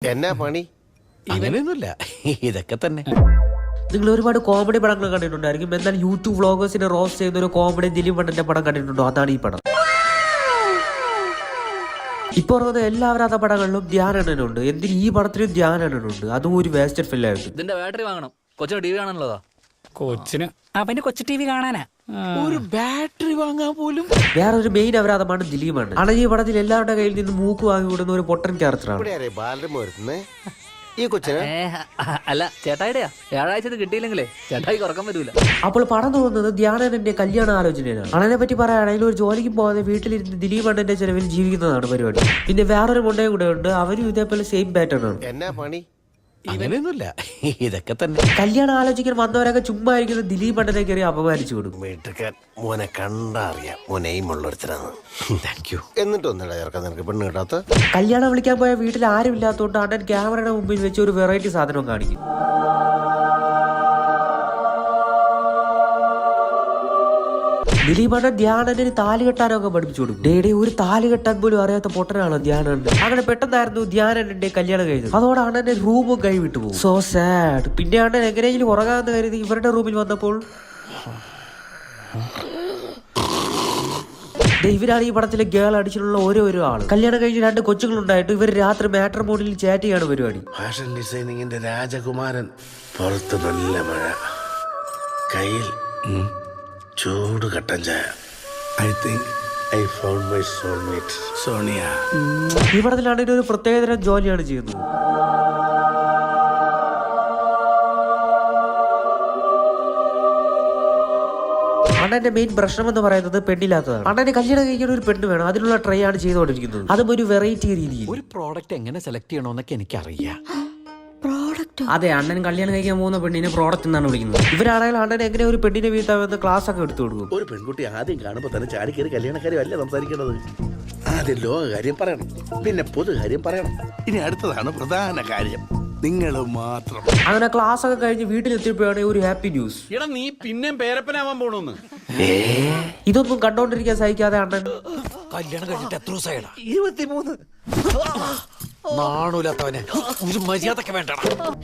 എന്നാ പണി? അങ്ങനെയൊന്നുമില്ല, ഇതൊക്കെ തന്നെ. നിങ്ങൾ ഒരുപാട് കോമഡി പടങ്ങൾ കണ്ടിട്ടുണ്ടായിരിക്കും. എന്നാൽ യൂട്യൂബ് വ്ളോഗേഴ്സിനെ റോസ്റ്റ് ചെയ്യുന്ന ഒരു കോമഡി ദിലീപണ്ണന്റെ പടം കണ്ടിട്ടുണ്ടോ? അതാണ് ഈ പടം. ഇപ്പൊ പറഞ്ഞത് എല്ലാവരാത്ത പടങ്ങളിലും ധ്യാനണ്ണനുണ്ട്. എന്തിന് ഈ പടത്തിലും ധ്യാനണ്ണനുണ്ട്? അതും ഒരു വേസ്റ്റഡ് ഫില്ലായിട്ട്. ഇതിന്റെ ബാറ്ററി വാങ്ങണം, കൊച്ചിന് ടി വി കാണാനുള്ളതാ. കൊച്ചിന് അവന്റെ കൊച്ചു ടി വി കാണാനാ. ഒരു ബാറ്ററി വാങ്ങാൻ പോലും. വേറൊരു മെയിൻ അപരാധമാണ് ദിലീപാണ്. ആണ് ഈ പടത്തിൽ എല്ലാവരുടെ കയ്യിൽ നിന്ന് മൂക്ക് വാങ്ങി വിടുന്ന ഒരു പൊട്ടൻ ക്യാരക്ടറാണ്. ഇവിടെ ബാലരമ വരുന്നേ ഈ കൊച്ചിന്. അല്ല, ചേട്ടായിടെയാ. വ്യാഴാഴ്ച ഇത് കിട്ടിയില്ലെങ്കിലേ ചേട്ടായിക്ക് ഉറക്കം വരൂല. അപ്പോൾ പടം തോന്നുന്നത് ധ്യാനണ്ണന്റെ കല്യാണ ആലോചനയാണ്. അണ്ണനെ പറ്റി പറയുകയാണെങ്കിൽ ഒരു ജോലിക്ക് പോകാതെ വീട്ടിലിരുന്ന് ദിലീപ് അണ്ണന്റെ ചെലവിൽ ജീവിക്കുന്നതാണ് പരിപാടി. പിന്നെ വേറൊരു മുണ്ടയും കൂടെ ഉണ്ട്. അവരും ഇതേപോലെ സെയിം പാറ്റേൺ ആണ്. എന്നാ പണി? അങ്ങനെയൊന്നുമില്ല, ഇതൊക്കെ തന്നെ. കല്യാണം ആലോചിക്കാൻ വന്നവരൊക്കെ ചുമ്മാ ഇരിക്കുന്ന ദിലീപ് അണ്ണനെ കയറി അപമാനിച്ചു കൊടുക്കും. വീട്ടുകാർ മോനെ കണ്ടറിയാം, മോനെയും ഉള്ളൊരുത്തരാണ്. Thank you. എന്നിട്ട് ഒന്നിടാ ചേർക്കാൻ നിനക്ക് പെണ്ണ് കിട്ടാത്ത. കല്യാണം വിളിക്കാൻ പോയ വീട്ടിൽ ആരും ഇല്ലാത്തതുകൊണ്ട് അണ്ണൻ ക്യാമറയുടെ മുമ്പിൽ വെച്ച് ഒരു വെറൈറ്റി സാധനം കാണിക്കും. ദിലീപ് അണ്ണൻ ധ്യാനണ്ണന് താലി കെട്ടാനൊക്കെ പഠിപ്പിച്ചു കൊടുക്കും. ഡേഡേ ഒരു താലി കെട്ടാൻ പോലും അറിയാത്ത പൊട്ടനാണ് ധ്യാനണ്ണൻ. അങ്ങനെ പെട്ടെന്നായിരുന്നു ധ്യാനണ്ണന്റെ കല്യാണം കഴിഞ്ഞത്. അതോടെ അണ്ണന്റെ റൂമും കൈവിട്ടു പോകും. So sad. പിന്നെ അണ്ണൻ എങ്ങനെയെങ്കിലും ഉറങ്ങാമെന്ന് കരുതി ഇവരുടെ റൂമിൽ വന്നപ്പോൾ ഇവരാണ് ഈ പടത്തിലെ ഗേൾ അടിച്ചിട്ടുള്ള ഓരോ ആള്. കല്യാണം കഴിഞ്ഞ് 2 കൊച്ചുങ്ങളുണ്ടായിട്ട് ഇവർ രാത്രി മാട്രിമോണിയിൽ ചാറ്റ് ചെയ്യാണ് പരിപാടി. ഫാഷൻ ഡിസൈനിങ്ങിന്റെ രാജകുമാരൻ. പുറത്ത് നല്ല മഴ, കയ്യിൽ ചൂട് കട്ടൻ ചായ. I think I found my soulmate Sonia. ഈ പടത്തിലാണെങ്കിൽ ഒരു പ്രത്യേകതരം ജോലിയാണ് ചെയ്യുന്നത്. അണ്ണന്റെ മെയിൻ പ്രശ്നം എന്ന് പറയുന്നത് പെണ്ണില്ലാത്തതാണ്. അണ്ണന് കല്യാണം കഴിക്കാൻ ഒരു പെണ്ണ് വേണം. അതിനുള്ള ട്രൈ ആണ് ചെയ്തുകൊണ്ടിരിക്കുന്നത്. അതും ഒരു വെറൈറ്റി രീതിയിൽ. ഒരു പ്രോഡക്റ്റ് എങ്ങനെ സെലക്ട് ചെയ്യണമെന്നൊക്കെ എനിക്കറിയാം. അതെ, അണ്ണൻ കല്യാണം കഴിക്കാൻ പോകുന്ന പെണ്ണിനെ പ്രോഡക്റ്റ് എന്നാണ് വിളിക്കുന്നത്. ഇവരാണെങ്കിൽ അണ്ണൻ എങ്ങനെ ഒരു പെണ്ണിനെ വീഴ്ത്താമെന്ന് ക്ലാസ് ഒക്കെ എടുത്തു കൊടുക്കും. ഒരു പെൺകുട്ടി ആദ്യം കാണുമ്പോൾ തന്നെ ചാടിക്കേറി കല്യാണക്കാര്യം അല്ല സംസാരിക്കേണ്ടത്. ആദ്യം ലോകകാര്യം പറയണം, പിന്നെ പൊതുകാര്യം പറയണം. ഇനി അടുത്തതാണ് പ്രധാന കാര്യം, നിങ്ങൾ മാത്രം. അങ്ങനെ ക്ലാസ് ഒക്കെ കഴിഞ്ഞ് വീട്ടിലെത്തിയപ്പോഴാണ് ഒരു ഹാപ്പി ന്യൂസ്. എടാ, നീ പിന്നെയും പേരപ്പനാവാൻ പോണോന്ന്. ഇതൊന്നും കണ്ടോണ്ടിരിക്കാൻ സഹിക്കാതെ അണ്ണൻ കല്യാണം കഴിഞ്ഞിട്ട് എത്ര ദിവസമായിടാ? 23. നാണൂലാത്തവനെ, ഒരു മര്യാദക്ക് വേണ്ട.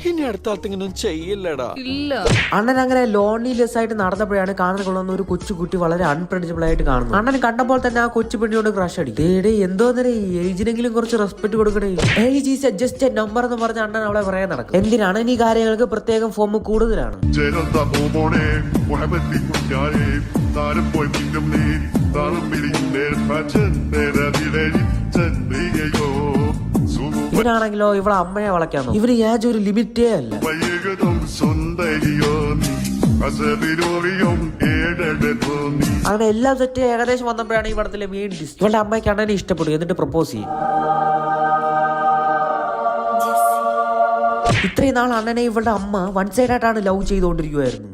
ഇനി അടുത്ത ആൾക്ക് ഇങ്ങനെ ചെയ്യില്ലടാ. ഇല്ല. അണ്ണൻ അങ്ങനെ ലോൺലിനെസ് ആയിട്ട് നടന്നപ്പോഴാണ് കാണാൻ കൊള്ളുന്ന ഒരു കൊച്ചുകുട്ടി വളരെ അൺപ്രഡിക്റ്റബിൾ ആയിട്ട് കാണുന്നത്. അണ്ണൻ കണ്ടപ്പോൾ തന്നെ ആ കൊച്ചു പെണ്ണിയോട് ക്രഷ് അടി. എന്തോന്നേ, ഏജിനെങ്കിലും കുറച്ച് റെസ്പെക്ട് കൊടുക്കണേ. Age is just A number എന്ന് പറഞ്ഞ അണ്ണൻ അവളെ പറയാൻ നടക്കും. എന്തിനാണ് ഈ കാര്യങ്ങൾക്ക് പ്രത്യേകം ഫോം കൂടുതലാണ്. ഇവനാണെങ്കിലോ ഇവളെ അമ്മയെ വളയ്ക്കാന്നോ. ഇവന് ഏജ് ഒരു ലിമിറ്റേ അല്ല. അങ്ങനെ എല്ലാം സെറ്റ് ഏകദേശം വന്നപ്പോഴാണ് ഈ പടത്തിലെ മെയിൻ ഡിസ്. ഇവളുടെ അമ്മയ്ക്ക് അണ്ണനെ ഇഷ്ടപ്പെടും, എന്നിട്ട് പ്രപ്പോസ് ചെയ്യും. ഇത്രയും നാൾ അണ്ണനെ ഇവളുടെ അമ്മ വൺ സൈഡ് ആയിട്ടാണ് ലവ് ചെയ്തുകൊണ്ടിരിക്കുവായിരുന്നു.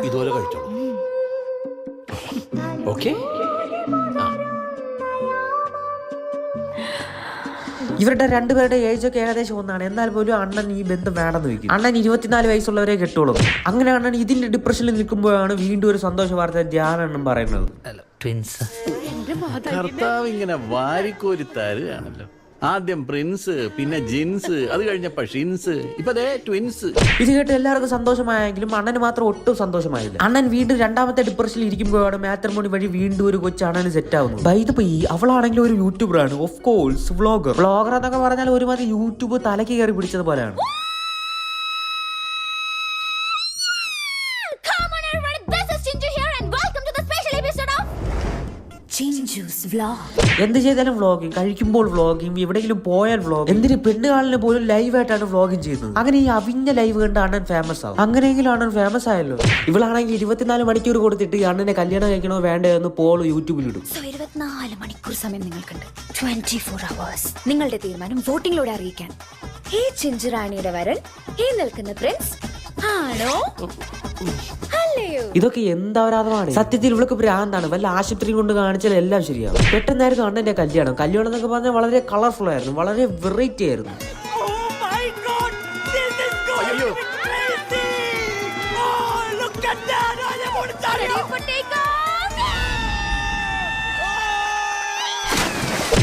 ഇതുപോലെ കഴിച്ചോളൂ. ഓക്കെ. ഇവരുടെ രണ്ടുപേരുടെ ഏജ് ഒക്കെ ഏകദേശം ഒന്നാണ്. എന്നാൽ പോലും അണ്ണൻ ഈ ബന്ധം വേണമെന്ന് വെക്കും. അണ്ണൻ 24 വയസ്സുള്ളവരെ കെട്ടുള്ളൂ. അങ്ങനെ അണ്ണൻ ഇതിന്റെ ഡിപ്രഷനിൽ നിൽക്കുമ്പോഴാണ് വീണ്ടും ഒരു സന്തോഷ വാർത്ത ധ്യാനം പറയുന്നത്. ട്വിൻസ്. കർത്താവ് ഇങ്ങനെ വാരിക്കോരി തരുകയാണല്ലോ. ആദ്യം പ്രിൻസ്, പിന്നെ ജിൻസ്, അത് കഴിഞ്ഞപ്പോ ഷിൻസ്, ഇപ്പൊ ട്വിൻസ്. ഇത് കേട്ട് എല്ലാവർക്കും സന്തോഷമായെങ്കിലും അണ്ണന് മാത്രം ഒട്ടും സന്തോഷമായില്ല. അണ്ണൻ വീണ്ടും രണ്ടാമത്തെ ഡിപ്രഷനിൽ ഇരിക്കുമ്പോഴാണ് മാട്രിമോണി വഴി വീണ്ടും ഒരു കൊച്ചു അണ്ണന് സെറ്റ് ആവുന്നത്. ബൈ ദ വേ, അവളാണെങ്കിലും ഒരു യൂട്യൂബറാണ്. ഓഫ് കോഴ്സ് വ്ളോഗർ എന്നൊക്കെ പറഞ്ഞാൽ ഒരുമാതിരി യൂട്യൂബ് തലക്ക് കയറി പിടിച്ചതുപോലെയാണ്. എന്ത് ചെയ്താലും വ്ളോഗിങ്, കഴിക്കുമ്പോൾ വ്ളോഗിങ്, എവിടെയെങ്കിലും പോയാൽ വ്ളോഗ്. എന്തിന് പെണ്ണുകാലിന് പോലും ലൈവായിട്ടാണ് വ്ളോഗിങ് ചെയ്യുന്നത്. അങ്ങനെ ഈ അവിഞ്ഞ ലൈവ് കണ്ട് അണ്ണൻ ഫേമസ് ആവും. അങ്ങനെയെങ്കിലും അണ്ണൻ ഫേമസ് ആയല്ലോ. ഇവളാണെങ്കിൽ 24 മണിക്കൂർ കൊടുത്തിട്ട് അണ്ണനെ കല്യാണം കഴിക്കണോ വേണ്ടോ എന്ന് പോൾ യൂട്യൂബിലിടും. 24 മണിക്കൂർ സമയം നിങ്ങൾക്കുണ്ട്. 24 hours. നിങ്ങളുടെ തീരുമാനം വോട്ടിങ്ങിലൂടെ അറിയിക്കാൻ. ഈ ചിഞ്ചുറാണിയുടെ വരൻ, ഈ നിൽക്കുന്ന പ്രിൻസ് ആണോ അല്ലയോ? ഇതൊക്കെ എന്താവരാധമാണ്. സത്യത്തിൽ ഇവൾക്ക് ഭ്രാന്താണ്. വല്ല ആശുപത്രി കൊണ്ട് കാണിച്ചാൽ എല്ലാം ശരിയാവും. പെട്ടെന്നായിരുന്നു അണ്ണന്റെ കല്യാണം. കല്യാണം എന്നൊക്കെ പറഞ്ഞാൽ വളരെ കളർഫുൾ ആയിരുന്നു, വളരെ വെറൈറ്റി ആയിരുന്നു.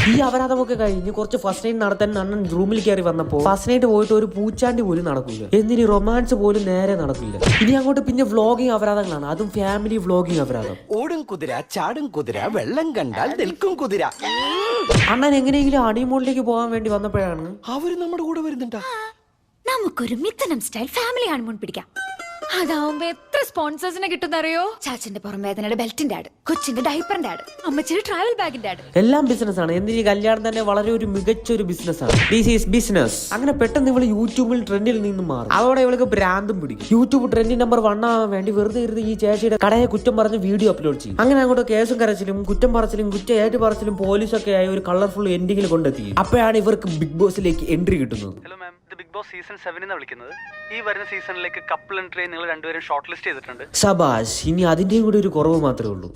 ഈ അപരാധമൊക്കെ കഴിഞ്ഞ് കുറച്ച് ഫസ്റ്റ് നൈറ്റ് നടത്താൻ അണ്ണൻ റൂമിൽ കയറി വന്നപ്പോ ഫസ്റ്റ് നൈറ്റ് പോയിട്ട് ഒരു പൂച്ചാണ്ടി പോലും നടക്കില്ല, എന്തിന് റൊമാൻസ് പോലും നേരെ നടക്കില്ല. ഇനി അങ്ങോട്ട് പിന്നെ വ്ളോഗിങ് അപരാധങ്ങളാണ്, അതും ഫാമിലി വ്ളോഗിങ് അപരാധം. ഓടും കുതിര, ചാടും കുതിര, വെള്ളം കണ്ടാൽ നിൽക്കും കുതിര. അണ്ണൻ എങ്ങനെയെങ്കിലും ഹണിമൂണിലേക്ക് പോകാൻ വേണ്ടി വന്നപ്പോഴാണ് അവര് നമ്മുടെ കൂടെ വരുന്നുണ്ടാ. നമുക്കൊരു മിഥുനം സ്റ്റൈൽ ഫാമിലി ഹണിമൂൺ പിടിക്കാം. അതാവുമ്പോ എത്ര സ്പോൺസേഴ്സിനെ കിട്ടുന്നറിയോ? ചാച്ചന്റെ പുറം വേദനയുടെ ബെൽറ്റിന്റെ ആഡ്, കൊച്ചിന്റെ ഡൈപ്പറിന്റെ ആഡ്, അമ്മച്ചിയുടെ ട്രാവൽ ബാഗിന്റെ ആഡ്. എല്ലാം ബിസിനസ് ആണ്. എന്തിന് ഈ കല്യാണം തന്നെ വളരെ ഒരു മികച്ച ഒരു ബിസിനസ് ആണ്. This is business. അങ്ങനെ പെട്ടെന്ന് ഇവള് യൂട്യൂബിൽ ട്രെൻഡിൽ നിന്നും മാറും. അതോടെ ഇവൾക്ക് ഭ്രാന്തും പിടിക്കും. യൂട്യൂബ് ട്രെൻഡിങ് നമ്പർ 1 ആവാൻ വേണ്ടി വെറുതെ ഇരുന്ന് ഈ ചേച്ചിയുടെ കടയെ കുറ്റം പറഞ്ഞ് വീഡിയോ അപ്ലോഡ് ചെയ്യും. അങ്ങനെ അങ്ങോട്ട് കേസും കരച്ചിലും കുറ്റം പറച്ചിലും കുറ്റയേറ്റ് പറച്ചിലും പോലീസൊക്കെ ആയി ഒരു കളർഫുൾ എൻഡിങ്ങിൽ കൊണ്ടെത്തി. അപ്പോഴാണ് ഇവർക്ക് ബിഗ് ബോസിലേക്ക് എൻട്രി കിട്ടുന്നത്. ഹലോ മാം, ഇത് ബിഗ് ബോസ് സീസൺ 7 വിളിക്കുന്നത്. ഈ വരുന്ന സീസണിലേക്ക് കപ്പിൾ എൻട്രി നിങ്ങൾ രണ്ടുപേരും ഷോർട്ട് ലിസ്റ്റ് ചെയ്തിട്ടുണ്ട്. സബാഷ്, ഇനി അതിന്റെയും കൂടി ഒരു കുറവ് മാത്രമേ ഉള്ളൂ.